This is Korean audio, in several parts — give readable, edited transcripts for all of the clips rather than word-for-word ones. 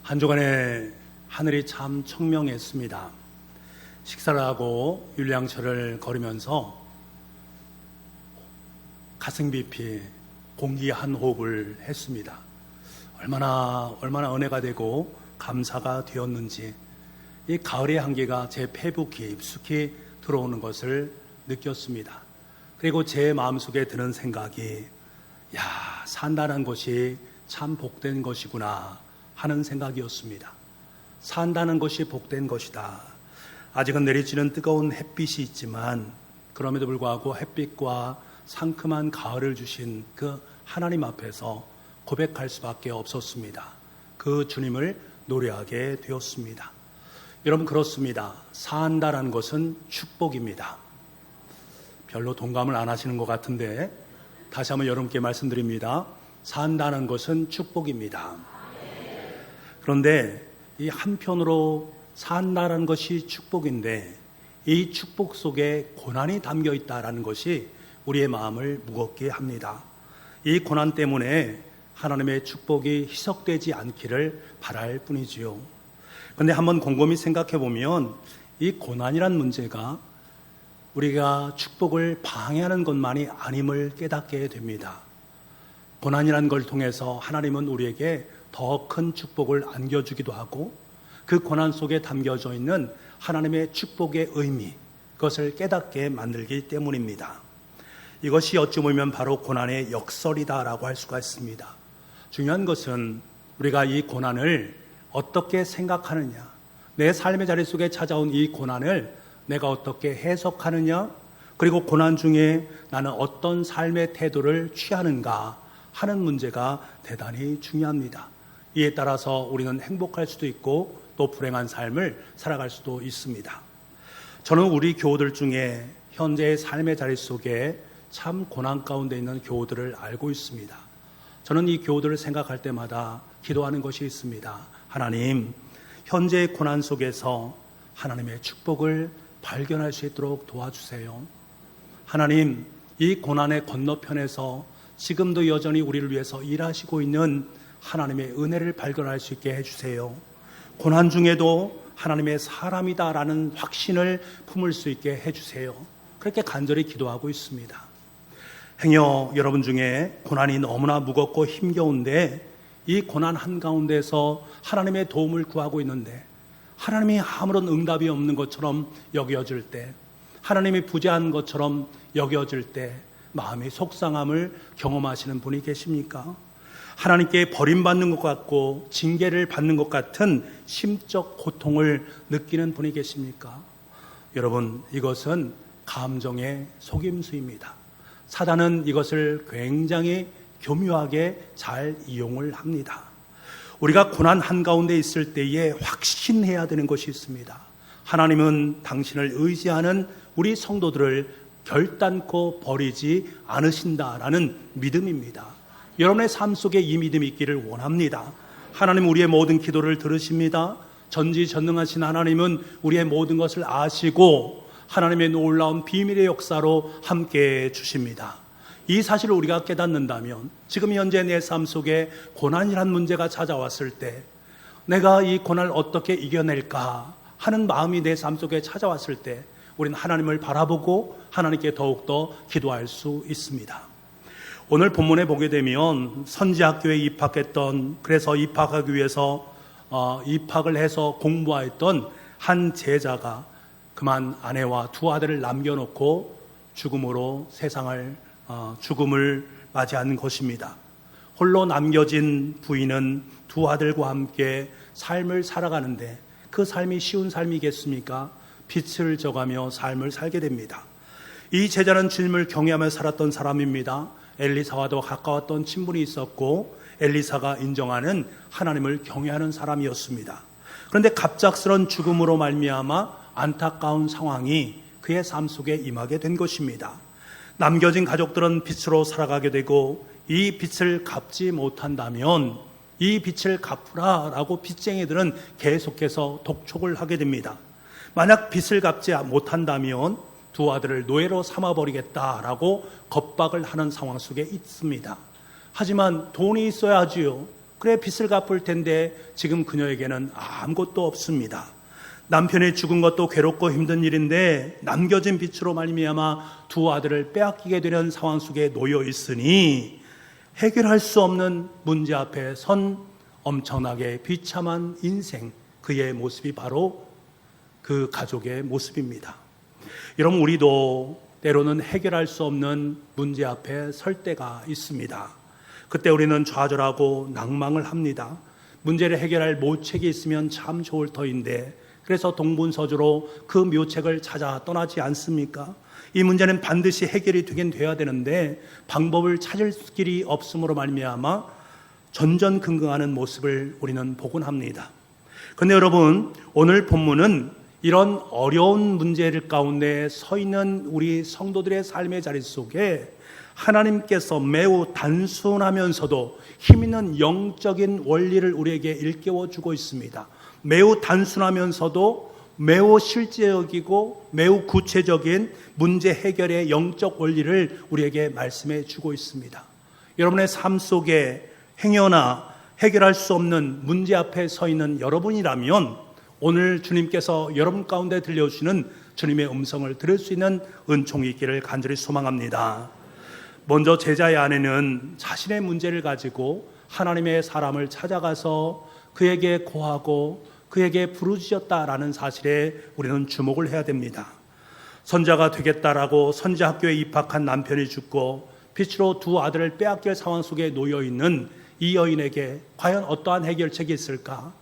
한 주간에 하늘이 참 청명했습니다. 식사를 하고 율량철을 걸으면서 가슴 깊이 공기 한 호흡을 했습니다. 얼마나 은혜가 되고 감사가 되었는지 이 가을의 한기가 제 폐부 깊숙이 들어오는 것을 느꼈습니다. 그리고 제 마음속에 드는 생각이 산다는 것이 참 복된 것이구나 하는 생각이었습니다. 산다는 것이 복된 것이다. 아직은 내리쬐는 뜨거운 햇빛이 있지만 그럼에도 불구하고 햇빛과 상큼한 가을을 주신 그 하나님 앞에서 고백할 수밖에 없었습니다. 그 주님을 노래하게 되었습니다. 여러분, 그렇습니다. 산다라는 것은 축복입니다. 별로 동감을 안 하시는 것 같은데 다시 한번 여러분께 말씀드립니다. 산다는 것은 축복입니다. 그런데 이 한편으로 산다라는 것이 축복인데 이 축복 속에 고난이 담겨 있다라는 것이 우리의 마음을 무겁게 합니다. 이 고난 때문에 하나님의 축복이 희석되지 않기를 바랄 뿐이지요. 그런데 한번 곰곰이 생각해 보면 이 고난이란 문제가 우리가 축복을 방해하는 것만이 아님을 깨닫게 됩니다. 고난이란 걸 통해서 하나님은 우리에게 더 큰 축복을 안겨주기도 하고 그 고난 속에 담겨져 있는 하나님의 축복의 의미, 그것을 깨닫게 만들기 때문입니다. 이것이 어찌 보면 바로 고난의 역설이다라고 할 수가 있습니다. 중요한 것은 우리가 이 고난을 어떻게 생각하느냐, 내 삶의 자리 속에 찾아온 이 고난을 내가 어떻게 해석하느냐, 그리고 고난 중에 나는 어떤 삶의 태도를 취하는가 하는 문제가 대단히 중요합니다. 이에 따라서 우리는 행복할 수도 있고 또 불행한 삶을 살아갈 수도 있습니다. 저는 우리 교우들 중에 현재의 삶의 자리 속에 참 고난 가운데 있는 교우들을 알고 있습니다. 저는 이 교우들을 생각할 때마다 기도하는 것이 있습니다. 하나님, 현재의 고난 속에서 하나님의 축복을 발견할 수 있도록 도와주세요. 하나님, 이 고난의 건너편에서 지금도 여전히 우리를 위해서 일하시고 있는 하나님의 은혜를 발견할 수 있게 해주세요. 고난 중에도 하나님의 사람이다라는 확신을 품을 수 있게 해주세요. 그렇게 간절히 기도하고 있습니다. 행여 여러분 중에 고난이 너무나 무겁고 힘겨운데 이 고난 한가운데서 하나님의 도움을 구하고 있는데 하나님이 아무런 응답이 없는 것처럼 여겨질 때, 하나님이 부재한 것처럼 여겨질 때 마음의 속상함을 경험하시는 분이 계십니까? 하나님께 버림받는 것 같고 징계를 받는 것 같은 심적 고통을 느끼는 분이 계십니까? 여러분, 이것은 감정의 속임수입니다. 사단은 이것을 굉장히 교묘하게 잘 이용을 합니다. 우리가 고난 한가운데 있을 때에 확신해야 되는 것이 있습니다. 하나님은 당신을 의지하는 우리 성도들을 결단코 버리지 않으신다라는 믿음입니다. 여러분의 삶 속에 이 믿음이 있기를 원합니다. 하나님, 우리의 모든 기도를 들으십니다. 전지전능하신 하나님은 우리의 모든 것을 아시고 하나님의 놀라운 비밀의 역사로 함께해 주십니다. 이 사실을 우리가 깨닫는다면 지금 현재 내 삶 속에 고난이란 문제가 찾아왔을 때 내가 이 고난을 어떻게 이겨낼까 하는 마음이 내 삶 속에 찾아왔을 때 우리는 하나님을 바라보고 하나님께 더욱더 기도할 수 있습니다. 오늘 본문에 보게 되면 선지학교에 입학했던, 그래서 입학하기 위해서 입학을 해서 공부하였던 한 제자가 그만 아내와 두 아들을 남겨놓고 죽음을 맞이하는 것입니다. 홀로 남겨진 부인은 두 아들과 함께 삶을 살아가는데 그 삶이 쉬운 삶이겠습니까? 빛을 져가며 삶을 살게 됩니다. 이 제자는 주님을 경외하며 살았던 사람입니다. 엘리사와도 가까웠던 친분이 있었고 엘리사가 인정하는 하나님을 경외하는 사람이었습니다. 그런데 갑작스런 죽음으로 말미암아 안타까운 상황이 그의 삶 속에 임하게 된 것입니다. 남겨진 가족들은 빛으로 살아가게 되고 이 빛을 갚지 못한다면 이 빛을 갚으라라고 빚쟁이들은 계속해서 독촉을 하게 됩니다. 만약 빚을 갚지 못한다면 두 아들을 노예로 삼아버리겠다라고 겁박을 하는 상황 속에 있습니다. 하지만 돈이 있어야지요. 그래 빚을 갚을 텐데 지금 그녀에게는 아무것도 없습니다. 남편이 죽은 것도 괴롭고 힘든 일인데 남겨진 빚으로 말미암아 두 아들을 빼앗기게 되는 상황 속에 놓여 있으니 해결할 수 없는 문제 앞에 선 엄청나게 비참한 인생, 그의 모습이 바로 그 가족의 모습입니다. 여러분, 우리도 때로는 해결할 수 없는 문제 앞에 설 때가 있습니다. 그때 우리는 좌절하고 낭망을 합니다. 문제를 해결할 묘책이 있으면 참 좋을 터인데, 그래서 동분서주로 그 묘책을 찾아 떠나지 않습니까? 이 문제는 반드시 해결이 되긴 돼야 되는데 방법을 찾을 길이 없음으로 말미암아 전전긍긍하는 모습을 우리는 보곤 합니다. 그런데 여러분, 오늘 본문은 이런 어려운 문제를 가운데 서 있는 우리 성도들의 삶의 자리 속에 하나님께서 매우 단순하면서도 힘있는 영적인 원리를 우리에게 일깨워 주고 있습니다. 매우 단순하면서도 매우 실제적이고 매우 구체적인 문제 해결의 영적 원리를 우리에게 말씀해 주고 있습니다. 여러분의 삶 속에 행여나 해결할 수 없는 문제 앞에 서 있는 여러분이라면 오늘 주님께서 여러분 가운데 들려주시는 주님의 음성을 들을 수 있는 은총이 있기를 간절히 소망합니다. 먼저 제자의 아내는 자신의 문제를 가지고 하나님의 사람을 찾아가서 그에게 고하고 그에게 부르짖었다라는 사실에 우리는 주목을 해야 됩니다. 선자가 되겠다라고 선지학교에 입학한 남편이 죽고 빚으로 두 아들을 빼앗길 상황 속에 놓여있는 이 여인에게 과연 어떠한 해결책이 있을까?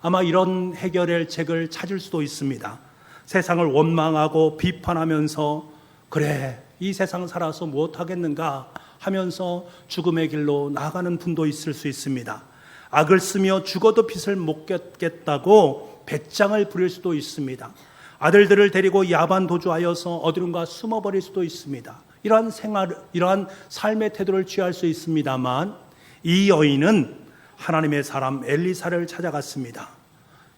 아마 이런 해결책을 찾을 수도 있습니다. 세상을 원망하고 비판하면서 그래, 이 세상 살아서 무엇하겠는가 하면서 죽음의 길로 나아가는 분도 있을 수 있습니다. 악을 쓰며 죽어도 빚을 못 갚겠다고 배짱을 부릴 수도 있습니다. 아들들을 데리고 야반 도주하여서 어디론가 숨어버릴 수도 있습니다. 이러한 삶의 태도를 취할 수 있습니다만 이 여인은 하나님의 사람 엘리사를 찾아갔습니다.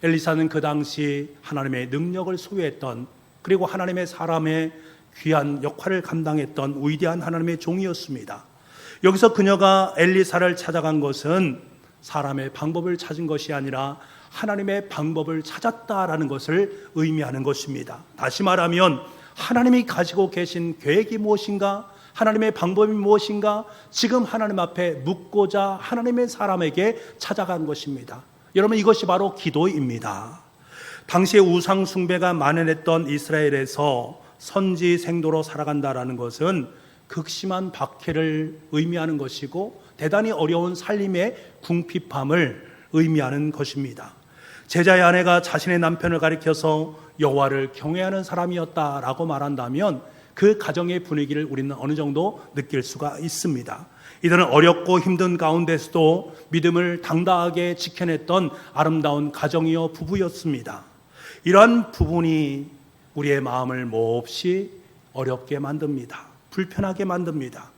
엘리사는 그 당시 하나님의 능력을 소유했던, 그리고 하나님의 사람의 귀한 역할을 감당했던 위대한 하나님의 종이었습니다. 여기서 그녀가 엘리사를 찾아간 것은 사람의 방법을 찾은 것이 아니라 하나님의 방법을 찾았다라는 것을 의미하는 것입니다. 다시 말하면 하나님이 가지고 계신 계획이 무엇인가, 하나님의 방법이 무엇인가, 지금 하나님 앞에 묻고자 하나님의 사람에게 찾아간 것입니다. 여러분, 이것이 바로 기도입니다. 당시에 우상 숭배가 만연했던 이스라엘에서 선지 생도로 살아간다라는 것은 극심한 박해를 의미하는 것이고 대단히 어려운 살림의 궁핍함을 의미하는 것입니다. 제자의 아내가 자신의 남편을 가리켜서 여호와를 경외하는 사람이었다라고 말한다면 그 가정의 분위기를 우리는 어느 정도 느낄 수가 있습니다. 이들은 어렵고 힘든 가운데서도 믿음을 당당하게 지켜냈던 아름다운 가정이요 부부였습니다. 이러한 부분이 우리의 마음을 몹시 어렵게 만듭니다. 불편하게 만듭니다.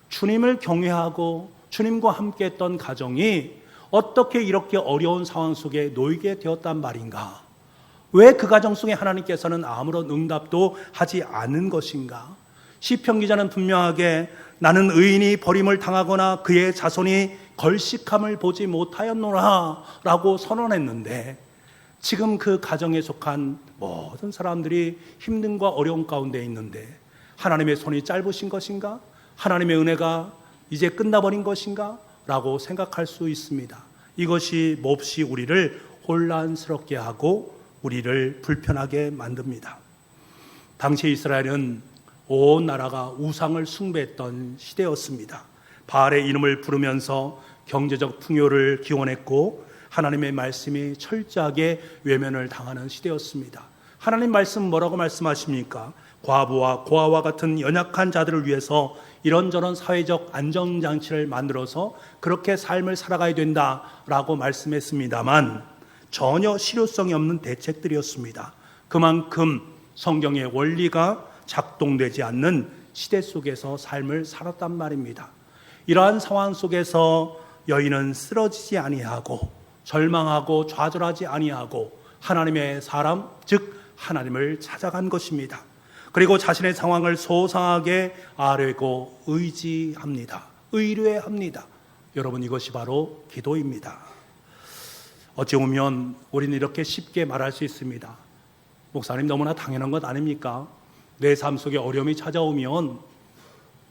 주님을 경외하고 주님과 함께 했던 가정이 어떻게 이렇게 어려운 상황 속에 놓이게 되었단 말인가? 왜 그 가정 속에 하나님께서는 아무런 응답도 하지 않은 것인가? 시편 기자는 분명하게 나는 의인이 버림을 당하거나 그의 자손이 걸식함을 보지 못하였노라 라고 선언했는데, 지금 그 가정에 속한 모든 사람들이 힘듦과 어려움 가운데 있는데 하나님의 손이 짧으신 것인가? 하나님의 은혜가 이제 끝나버린 것인가? 라고 생각할 수 있습니다. 이것이 몹시 우리를 혼란스럽게 하고 우리를 불편하게 만듭니다. 당시 이스라엘은 온 나라가 우상을 숭배했던 시대였습니다. 바알의 이름을 부르면서 경제적 풍요를 기원했고 하나님의 말씀이 철저하게 외면을 당하는 시대였습니다. 하나님 말씀 뭐라고 말씀하십니까? 과부와 고아와 같은 연약한 자들을 위해서 이런저런 사회적 안정장치를 만들어서 그렇게 삶을 살아가야 된다라고 말씀했습니다만 전혀 실효성이 없는 대책들이었습니다. 그만큼 성경의 원리가 작동되지 않는 시대 속에서 삶을 살았단 말입니다. 이러한 상황 속에서 여인은 쓰러지지 아니하고 절망하고 좌절하지 아니하고 하나님의 사람, 즉 하나님을 찾아간 것입니다. 그리고 자신의 상황을 소상하게 아뢰고 의지합니다. 의뢰합니다. 여러분, 이것이 바로 기도입니다. 어찌 보면 우리는 이렇게 쉽게 말할 수 있습니다. 목사님, 너무나 당연한 것 아닙니까? 내 삶 속에 어려움이 찾아오면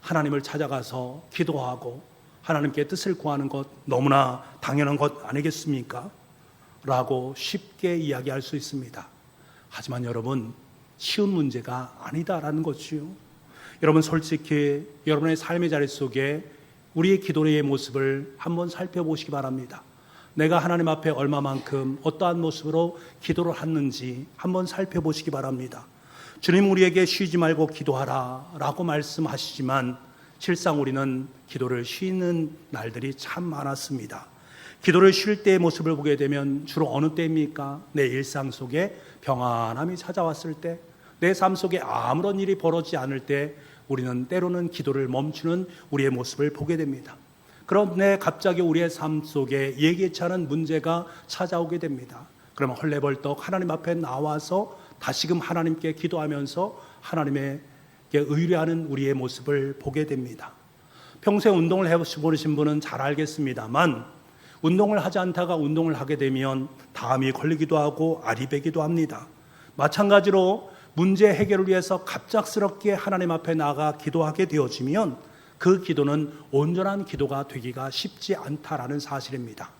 하나님을 찾아가서 기도하고 하나님께 뜻을 구하는 것 너무나 당연한 것 아니겠습니까? 라고 쉽게 이야기할 수 있습니다. 하지만 여러분, 쉬운 문제가 아니다라는 것이요. 여러분, 솔직히 여러분의 삶의 자리 속에 우리의 기도의 모습을 한번 살펴보시기 바랍니다. 내가 하나님 앞에 얼마만큼 어떠한 모습으로 기도를 했는지 한번 살펴보시기 바랍니다. 주님, 우리에게 쉬지 말고 기도하라 라고 말씀하시지만 실상 우리는 기도를 쉬는 날들이 참 많았습니다. 기도를 쉴 때의 모습을 보게 되면 주로 어느 때입니까? 내 일상 속에 평안함이 찾아왔을 때, 내 삶 속에 아무런 일이 벌어지지 않을 때 우리는 때로는 기도를 멈추는 우리의 모습을 보게 됩니다. 그런데 갑자기 우리의 삶 속에 예기치 않은 문제가 찾아오게 됩니다. 그러면 헐레벌떡 하나님 앞에 나와서 다시금 하나님께 기도하면서 하나님에게 의뢰하는 우리의 모습을 보게 됩니다. 평소에 운동을 해보신 분은 잘 알겠습니다만 운동을 하지 않다가 운동을 하게 되면 담이 걸리기도 하고 알이 배기도 합니다. 마찬가지로 문제 해결을 위해서 갑작스럽게 하나님 앞에 나가 기도하게 되어지면 그 기도는 온전한 기도가 되기가 쉽지 않다라는 사실입니다.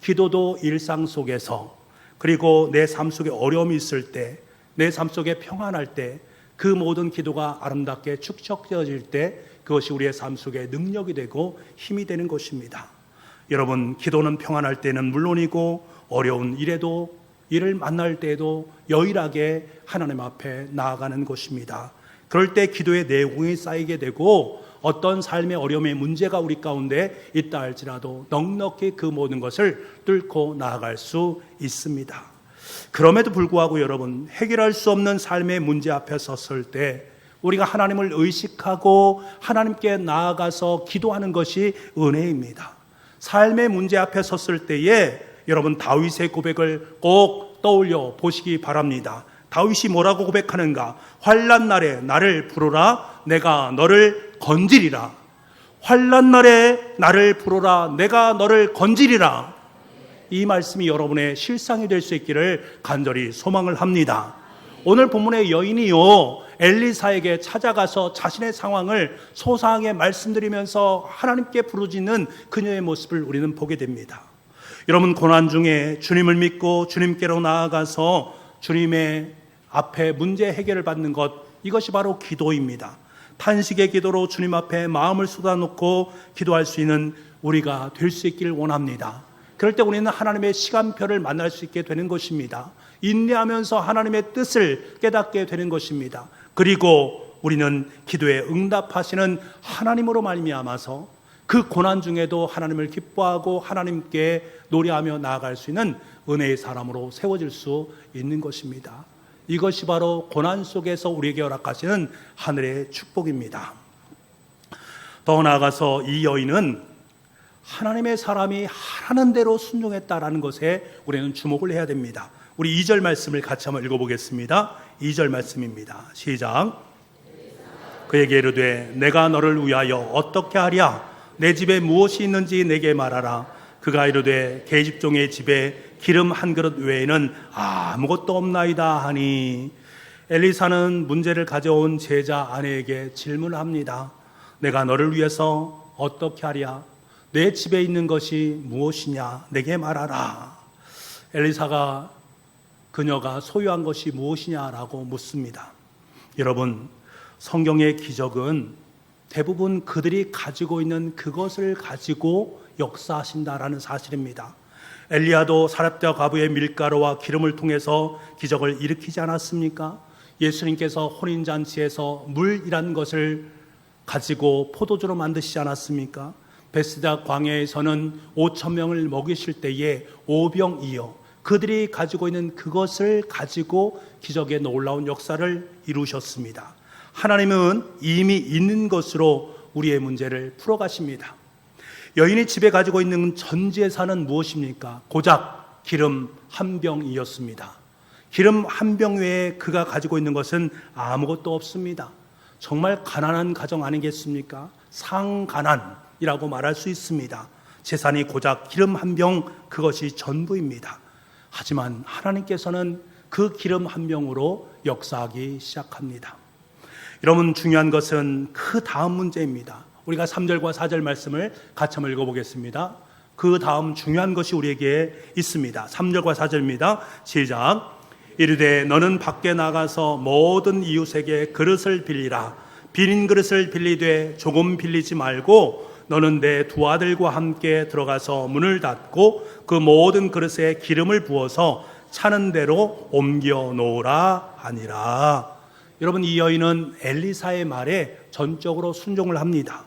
기도도 일상 속에서, 그리고 내 삶 속에 어려움이 있을 때, 내 삶 속에 평안할 때, 그 모든 기도가 아름답게 축적되어질 때 그것이 우리의 삶 속에 능력이 되고 힘이 되는 것입니다. 여러분, 기도는 평안할 때는 물론이고 어려운 일을 만날 때에도 여일하게 하나님 앞에 나아가는 것입니다. 그럴 때 기도의 내공이 쌓이게 되고 어떤 삶의 어려움의 문제가 우리 가운데 있다 할지라도 넉넉히 그 모든 것을 뚫고 나아갈 수 있습니다. 그럼에도 불구하고 여러분, 해결할 수 없는 삶의 문제 앞에 섰을 때 우리가 하나님을 의식하고 하나님께 나아가서 기도하는 것이 은혜입니다. 삶의 문제 앞에 섰을 때에 여러분, 다윗의 고백을 꼭 떠올려 보시기 바랍니다. 다윗이 뭐라고 고백하는가? 환난 날에 나를 부르라, 내가 너를 건지리라. 환난 날에 나를 부르라, 내가 너를 건지리라. 이 말씀이 여러분의 실상이 될 수 있기를 간절히 소망을 합니다. 오늘 본문의 여인이요, 엘리사에게 찾아가서 자신의 상황을 소상하게 말씀드리면서 하나님께 부르짖는 그녀의 모습을 우리는 보게 됩니다. 여러분, 고난 중에 주님을 믿고 주님께로 나아가서 주님의 앞에 문제 해결을 받는 것, 이것이 바로 기도입니다. 탄식의 기도로 주님 앞에 마음을 쏟아놓고 기도할 수 있는 우리가 될 수 있기를 원합니다. 그럴 때 우리는 하나님의 시간표를 만날 수 있게 되는 것입니다. 인내하면서 하나님의 뜻을 깨닫게 되는 것입니다. 그리고 우리는 기도에 응답하시는 하나님으로 말미암아서 그 고난 중에도 하나님을 기뻐하고 하나님께 노래하며 나아갈 수 있는 은혜의 사람으로 세워질 수 있는 것입니다. 이것이 바로 고난 속에서 우리에게 허락하시는 하늘의 축복입니다. 더 나아가서 이 여인은 하나님의 사람이 하라는 대로 순종했다라는 것에 우리는 주목을 해야 됩니다. 우리 2절 말씀을 같이 한번 읽어보겠습니다. 2절 말씀입니다. 시작. 그에게 이르되 내가 너를 위하여 어떻게 하랴? 내 집에 무엇이 있는지 내게 말하라. 그가 이르되 계집종의 집에 기름 한 그릇 외에는 아무것도 없나이다 하니, 엘리사는 문제를 가져온 제자 아내에게 질문합니다. 내가 너를 위해서 어떻게 하랴? 내 집에 있는 것이 무엇이냐? 내게 말하라. 엘리사가 그녀가 소유한 것이 무엇이냐라고 묻습니다. 여러분, 성경의 기적은 대부분 그들이 가지고 있는 그것을 가지고 역사하신다라는 사실입니다. 엘리야도 사렙자 과부의 밀가루와 기름을 통해서 기적을 일으키지 않았습니까? 예수님께서 혼인잔치에서 물이라는 것을 가지고 포도주로 만드시지 않았습니까? 베스다 광야에서는 5,000명을 먹이실 때에 오병이어 그들이 가지고 있는 그것을 가지고 기적의 놀라운 역사를 이루셨습니다. 하나님은 이미 있는 것으로 우리의 문제를 풀어가십니다. 여인이 집에 가지고 있는 전 재산은 무엇입니까? 고작 기름 한 병이었습니다. 기름 한 병 외에 그가 가지고 있는 것은 아무것도 없습니다. 정말 가난한 가정 아니겠습니까? 상가난이라고 말할 수 있습니다. 제사니 고작 기름 한 병 그것이 전부입니다. 하지만 하나님께서는 그 기름 한 병으로 역사하기 시작합니다. 여러분, 중요한 것은 그 다음 문제입니다. 우리가 3절과 4절 말씀을 같이 한번 읽어보겠습니다. 그 다음 중요한 것이 우리에게 있습니다. 3절과 4절입니다. 시작. 이르되 너는 밖에 나가서 모든 이웃에게 그릇을 빌리라. 비린 그릇을 빌리되 조금 빌리지 말고 너는 내 두 아들과 함께 들어가서 문을 닫고 그 모든 그릇에 기름을 부어서 차는 대로 옮겨 놓으라 하니라. 여러분, 이 여인은 엘리사의 말에 전적으로 순종을 합니다.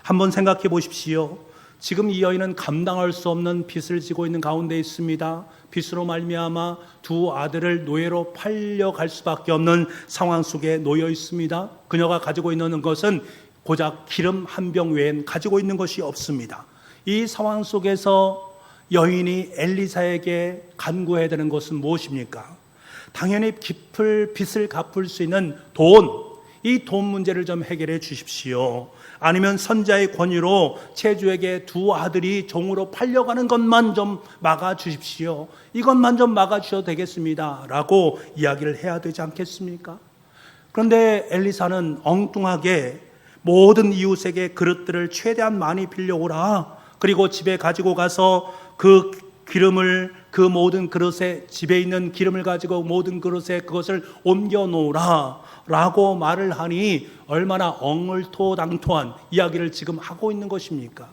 한번 생각해 보십시오. 지금 이 여인은 감당할 수 없는 빚을 지고 있는 가운데 있습니다. 빚으로 말미암아 두 아들을 노예로 팔려갈 수밖에 없는 상황 속에 놓여 있습니다. 그녀가 가지고 있는 것은 고작 기름 한 병 외엔 가지고 있는 것이 없습니다. 이 상황 속에서 여인이 엘리사에게 간구해야 되는 것은 무엇입니까? 당연히 깊을 빚을 갚을 수 있는 돈, 이 돈 문제를 좀 해결해 주십시오. 아니면 선자의 권유로 채주에게 두 아들이 종으로 팔려가는 것만 좀 막아주십시오. 이것만 좀 막아주셔도 되겠습니다 라고 이야기를 해야 되지 않겠습니까? 그런데 엘리사는 엉뚱하게 모든 이웃에게 그릇들을 최대한 많이 빌려오라. 그리고 집에 가지고 가서 그 기름을 그 모든 그릇에, 집에 있는 기름을 가지고 모든 그릇에 그것을 옮겨 놓으라 라고 말을 하니 얼마나 엉을토당토한 이야기를 지금 하고 있는 것입니까?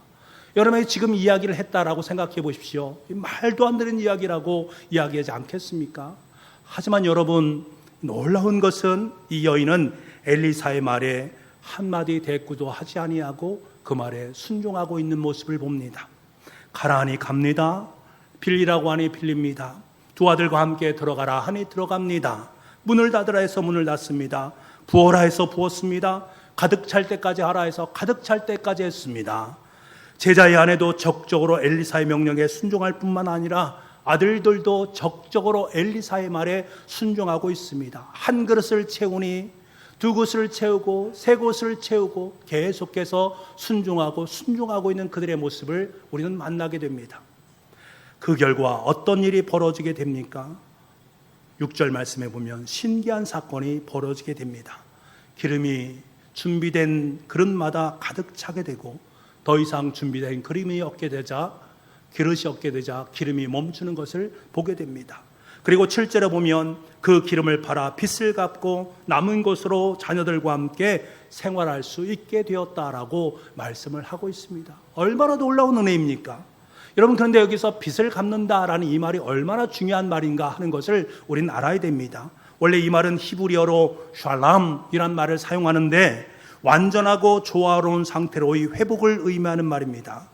여러분이 지금 이야기를 했다라고 생각해 보십시오. 말도 안 되는 이야기라고 이야기하지 않겠습니까? 하지만 여러분, 놀라운 것은 이 여인은 엘리사의 말에 한마디 대꾸도 하지 아니하고 그 말에 순종하고 있는 모습을 봅니다. 가라 하니 갑니다. 빌리라고 하니 빌립니다. 두 아들과 함께 들어가라 하니 들어갑니다. 문을 닫으라 해서 문을 닫습니다. 부어라 해서 부었습니다. 가득 찰 때까지 하라 해서 가득 찰 때까지 했습니다. 제자의 아내도 적극적으로 엘리사의 명령에 순종할 뿐만 아니라 아들들도 적극적으로 엘리사의 말에 순종하고 있습니다. 한 그릇을 채우니 두 그릇을 채우고 세 그릇을 채우고 계속해서 순종하고 있는 그들의 모습을 우리는 만나게 됩니다. 그 결과 어떤 일이 벌어지게 됩니까? 6절 말씀에 보면 신기한 사건이 벌어지게 됩니다. 기름이 준비된 그릇마다 가득 차게 되고 더 이상 준비된 그릇이 없게 되자 기름이 멈추는 것을 보게 됩니다. 그리고 7절에 보면 그 기름을 팔아 빚을 갚고 남은 것으로 자녀들과 함께 생활할 수 있게 되었다라고 말씀을 하고 있습니다. 얼마나 놀라운 은혜입니까? 여러분, 그런데 여기서 빚을 갚는다라는 이 말이 얼마나 중요한 말인가 하는 것을 우리는 알아야 됩니다. 원래 이 말은 히브리어로 샬람이란 말을 사용하는데 완전하고 조화로운 상태로의 회복을 의미하는 말입니다.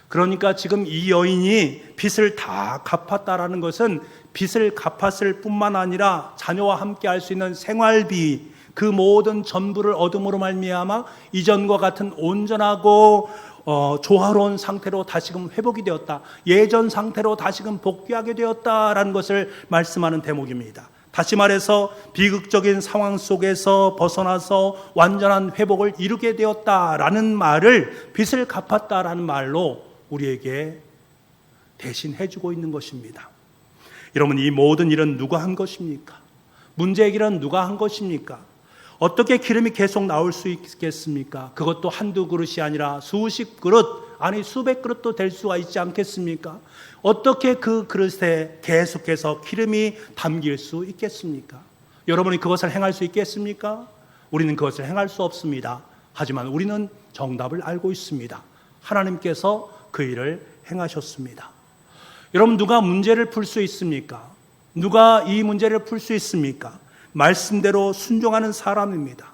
그러니까 지금 이 여인이 빚을 다 갚았다라는 것은 빚을 갚았을 뿐만 아니라 자녀와 함께 할 수 있는 생활비, 그 모든 전부를 얻음으로 말미암아 이전과 같은 온전하고 조화로운 상태로 다시금 회복이 되었다. 예전 상태로 다시금 복귀하게 되었다라는 것을 말씀하는 대목입니다. 다시 말해서 비극적인 상황 속에서 벗어나서 완전한 회복을 이루게 되었다라는 말을 빚을 갚았다라는 말로 우리에게 대신 해주고 있는 것입니다. 여러분, 이 모든 일은 누가 한 것입니까? 문제 해결은 누가 한 것입니까? 어떻게 기름이 계속 나올 수 있겠습니까? 그것도 한두 그릇이 아니라 수십 그릇, 아니 수백 그릇도 될 수가 있지 않겠습니까? 어떻게 그 그릇에 계속해서 기름이 담길 수 있겠습니까? 여러분이 그것을 행할 수 있겠습니까? 우리는 그것을 행할 수 없습니다. 하지만 우리는 정답을 알고 있습니다. 하나님께서 그 일을 행하셨습니다. 여러분, 누가 문제를 풀 수 있습니까? 누가 이 문제를 풀 수 있습니까? 말씀대로 순종하는 사람입니다.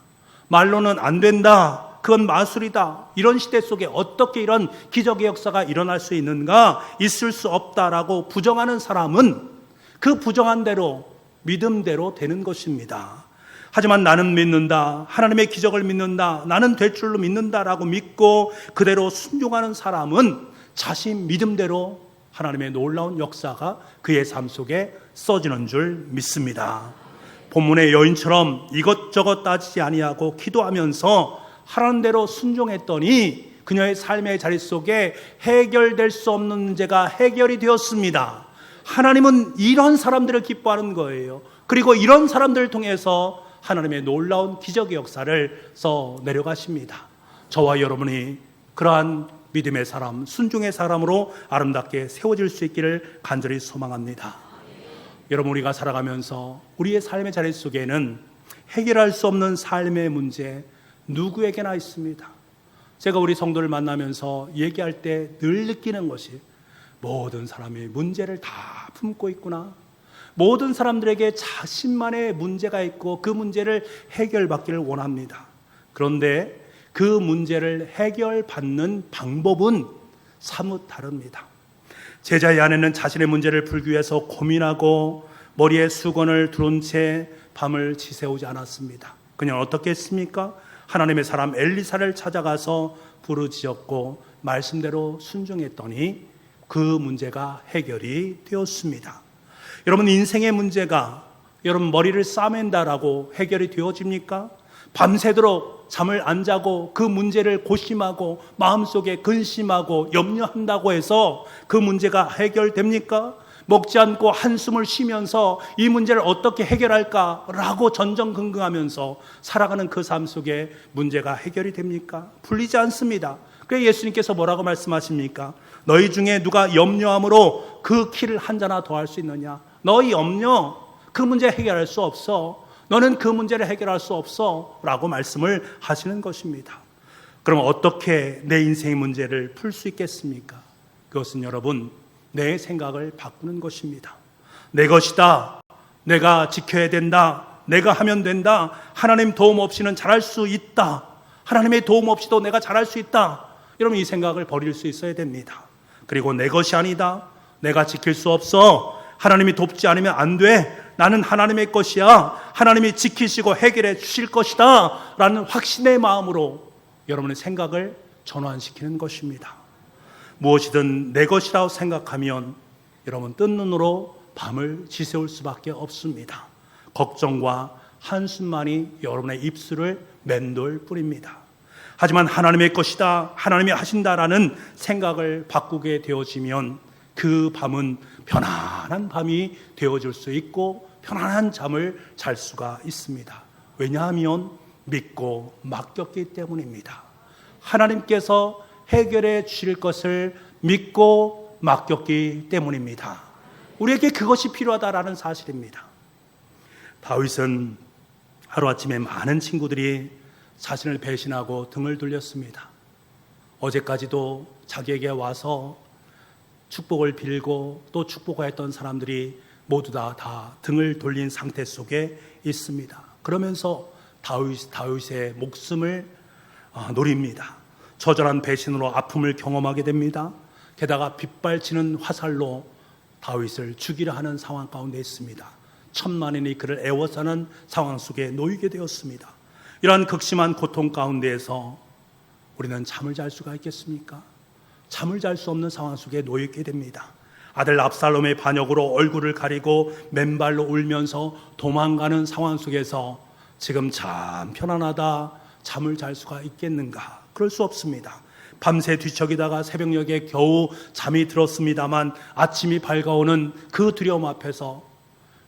말로는 안 된다, 그건 마술이다, 이런 시대 속에 어떻게 이런 기적의 역사가 일어날 수 있는가, 있을 수 없다라고 부정하는 사람은 그 부정한 대로, 믿음대로 되는 것입니다. 하지만 나는 믿는다, 하나님의 기적을 믿는다, 나는 될 줄로 믿는다라고 믿고 그대로 순종하는 사람은 자신 믿음대로 하나님의 놀라운 역사가 그의 삶 속에 써지는 줄 믿습니다. 본문의 여인처럼 이것저것 따지지 아니하고 기도하면서 하라는 대로 순종했더니 그녀의 삶의 자리 속에 해결될 수 없는 문제가 해결이 되었습니다. 하나님은 이런 사람들을 기뻐하는 거예요. 그리고 이런 사람들을 통해서 하나님의 놀라운 기적의 역사를 써 내려가십니다. 저와 여러분이 그러한 믿음의 사람, 순종의 사람으로 아름답게 세워질 수 있기를 간절히 소망합니다. 여러분, 우리가 살아가면서 우리의 삶의 자리 속에는 해결할 수 없는 삶의 문제 누구에게나 있습니다. 제가 우리 성도를 만나면서 얘기할 때 늘 느끼는 것이 모든 사람이 문제를 다 품고 있구나. 모든 사람들에게 자신만의 문제가 있고 그 문제를 해결받기를 원합니다. 그런데 그 문제를 해결받는 방법은 사뭇 다릅니다. 제자의 아내는 자신의 문제를 풀기 위해서 고민하고 머리에 수건을 두른 채 밤을 지새우지 않았습니다. 그녀는 어떻게 했습니까? 하나님의 사람 엘리사를 찾아가서 부르짖었고 말씀대로 순종했더니 그 문제가 해결이 되었습니다. 여러분, 인생의 문제가 여러분 머리를 싸맨다라고 해결이 되어집니까? 밤새도록 잠을 안 자고 그 문제를 고심하고 마음속에 근심하고 염려한다고 해서 그 문제가 해결됩니까? 먹지 않고 한숨을 쉬면서 이 문제를 어떻게 해결할까라고 전전긍긍하면서 살아가는 그 삶 속에 문제가 해결이 됩니까? 풀리지 않습니다. 그래서 예수님께서 뭐라고 말씀하십니까? 너희 중에 누가 염려함으로 그 키를 한 자나 더 할 수 있느냐? 너희 염려, 그 문제 해결할 수 없어. 너는 그 문제를 해결할 수 없어 라고 말씀을 하시는 것입니다. 그럼 어떻게 내 인생의 문제를 풀 수 있겠습니까? 그것은 여러분, 내 생각을 바꾸는 것입니다. 내 것이다, 내가 지켜야 된다, 내가 하면 된다, 하나님 도움 없이는 잘할 수 있다, 하나님의 도움 없이도 내가 잘할 수 있다, 여러분 이 생각을 버릴 수 있어야 됩니다. 그리고 내 것이 아니다, 내가 지킬 수 없어, 하나님이 돕지 않으면 안 돼, 나는 하나님의 것이야, 하나님이 지키시고 해결해 주실 것이다 라는 확신의 마음으로 여러분의 생각을 전환시키는 것입니다. 무엇이든 내 것이라고 생각하면 여러분 뜬 눈으로 밤을 지새울 수밖에 없습니다. 걱정과 한숨만이 여러분의 입술을 맴돌 뿐입니다. 하지만 하나님의 것이다, 하나님이 하신다라는 생각을 바꾸게 되어지면 그 밤은 편안한 밤이 되어질 수 있고 편안한 잠을 잘 수가 있습니다. 왜냐하면 믿고 맡겼기 때문입니다. 하나님께서 해결해 주실 것을 믿고 맡겼기 때문입니다. 우리에게 그것이 필요하다라는 사실입니다. 다윗은 하루아침에 많은 친구들이 자신을 배신하고 등을 돌렸습니다. 어제까지도 자기에게 와서 축복을 빌고 또 축복하였던 사람들이 모두 다 등을 돌린 상태 속에 있습니다. 그러면서 다윗의 목숨을 노립니다. 처절한 배신으로 아픔을 경험하게 됩니다. 게다가 빗발치는 화살로 다윗을 죽이려 하는 상황 가운데 있습니다. 천만인이 그를 애워싸는 상황 속에 놓이게 되었습니다. 이러한 극심한 고통 가운데에서 우리는 잠을 잘 수가 있겠습니까? 잠을 잘 수 없는 상황 속에 놓이게 됩니다. 아들 압살롬의 반역으로 얼굴을 가리고 맨발로 울면서 도망가는 상황 속에서 지금 참 편안하다, 잠을 잘 수가 있겠는가? 그럴 수 없습니다. 밤새 뒤척이다가 새벽녘에 겨우 잠이 들었습니다만 아침이 밝아오는 그 두려움 앞에서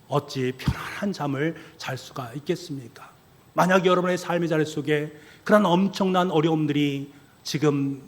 어찌 편안한 잠을 잘 수가 있겠습니까? 만약 여러분의 삶의 자리 속에 그런 엄청난 어려움들이 지금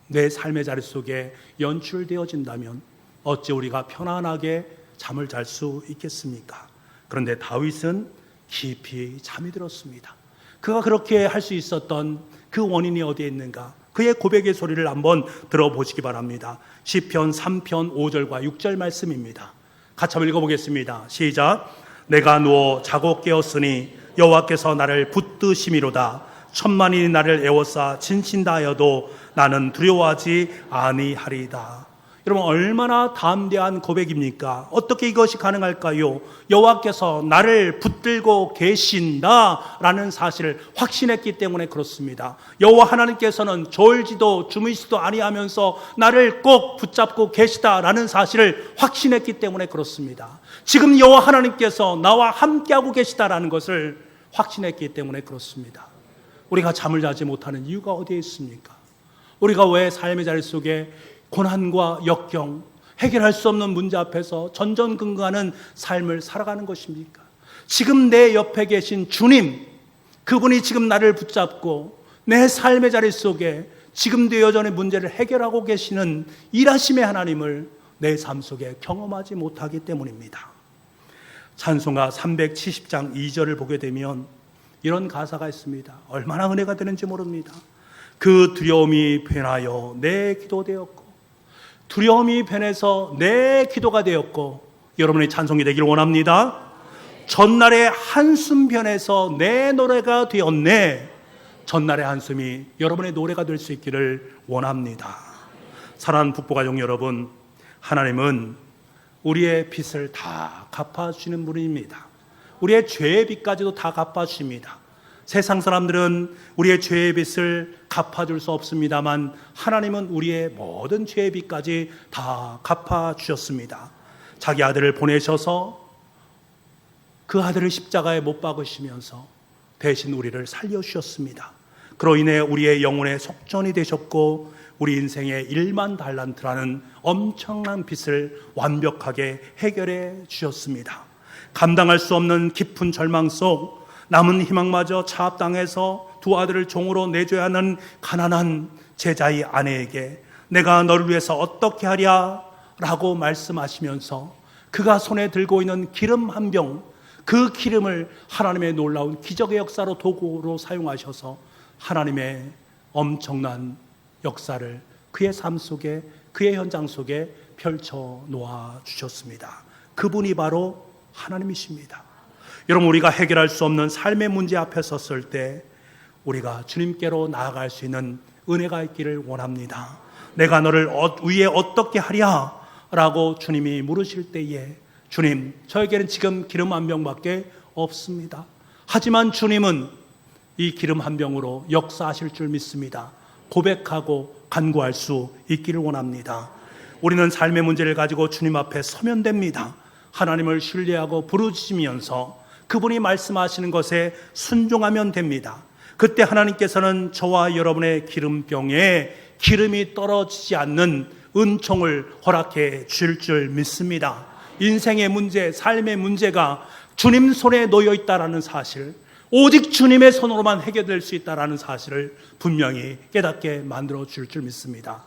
내 삶의 자리 속에 연출되어진다면 어찌 우리가 편안하게 잠을 잘 수 있겠습니까? 그런데 다윗은 깊이 잠이 들었습니다. 그가 그렇게 할 수 있었던 그 원인이 어디에 있는가? 그의 고백의 소리를 한번 들어보시기 바랍니다. 시편 3편 5절과 6절 말씀입니다. 같이 한번 읽어보겠습니다. 시작. 내가 누워 자고 깨었으니 여호와께서 나를 붙드심이로다. 천만인이 나를 애워싸 진친다하여도 나는 두려워하지 아니하리이다. 여러분, 얼마나 담대한 고백입니까? 어떻게 이것이 가능할까요? 여호와께서 나를 붙들고 계신다라는 사실을 확신했기 때문에 그렇습니다. 여호와 하나님께서는 졸지도 주무시지도 아니하면서 나를 꼭 붙잡고 계시다라는 사실을 확신했기 때문에 그렇습니다. 지금 여호와 하나님께서 나와 함께하고 계시다라는 것을 확신했기 때문에 그렇습니다. 우리가 잠을 자지 못하는 이유가 어디에 있습니까? 우리가 왜 삶의 자리 속에 고난과 역경, 해결할 수 없는 문제 앞에서 전전긍긍하는 삶을 살아가는 것입니까? 지금 내 옆에 계신 주님, 그분이 지금 나를 붙잡고 내 삶의 자리 속에 지금도 여전히 문제를 해결하고 계시는 일하심의 하나님을 내 삶 속에 경험하지 못하기 때문입니다. 찬송가 370장 2절을 보게 되면 이런 가사가 있습니다. 얼마나 은혜가 되는지 모릅니다. 그 두려움이 변하여 내 기도 되었고, 두려움이 변해서 내 기도가 되었고, 여러분의 찬송이 되길 원합니다. 전날의 한숨 변해서 내 노래가 되었네. 전날의 한숨이 여러분의 노래가 될 수 있기를 원합니다. 사랑하는 북부가족 여러분, 하나님은 우리의 빚을 다 갚아주시는 분입니다. 우리의 죄의 빚까지도 다 갚아주십니다. 세상 사람들은 우리의 죄의 빚을 갚아줄 수 없습니다만 하나님은 우리의 모든 죄의 빚까지 다 갚아주셨습니다. 자기 아들을 보내셔서 그 아들을 십자가에 못 박으시면서 대신 우리를 살려주셨습니다. 그로 인해 우리의 영혼의 속전이 되셨고 우리 인생의 1만 달란트라는 엄청난 빚을 완벽하게 해결해 주셨습니다. 감당할 수 없는 깊은 절망 속 남은 희망마저 차압당해서 두 아들을 종으로 내줘야 하는 가난한 제자의 아내에게 내가 너를 위해서 어떻게 하랴 라고 말씀하시면서 그가 손에 들고 있는 기름 한 병, 그 기름을 하나님의 놀라운 기적의 역사로 도구로 사용하셔서 하나님의 엄청난 역사를 그의 삶 속에, 그의 현장 속에 펼쳐 놓아 주셨습니다. 그분이 바로 하나님이십니다. 여러분, 우리가 해결할 수 없는 삶의 문제 앞에 섰을 때 우리가 주님께로 나아갈 수 있는 은혜가 있기를 원합니다. 내가 너를 위해 어떻게 하랴 라고 주님이 물으실 때에 주님, 저에게는 지금 기름 한 병밖에 없습니다. 하지만 주님은 이 기름 한 병으로 역사하실 줄 믿습니다. 고백하고 간구할 수 있기를 원합니다. 우리는 삶의 문제를 가지고 주님 앞에 서면 됩니다. 하나님을 신뢰하고 부르짖으면서 그분이 말씀하시는 것에 순종하면 됩니다. 그때 하나님께서는 저와 여러분의 기름병에 기름이 떨어지지 않는 은총을 허락해 주실 줄 믿습니다. 인생의 문제, 삶의 문제가 주님 손에 놓여 있다는 사실, 오직 주님의 손으로만 해결될 수 있다는 사실을 분명히 깨닫게 만들어 줄 줄 믿습니다.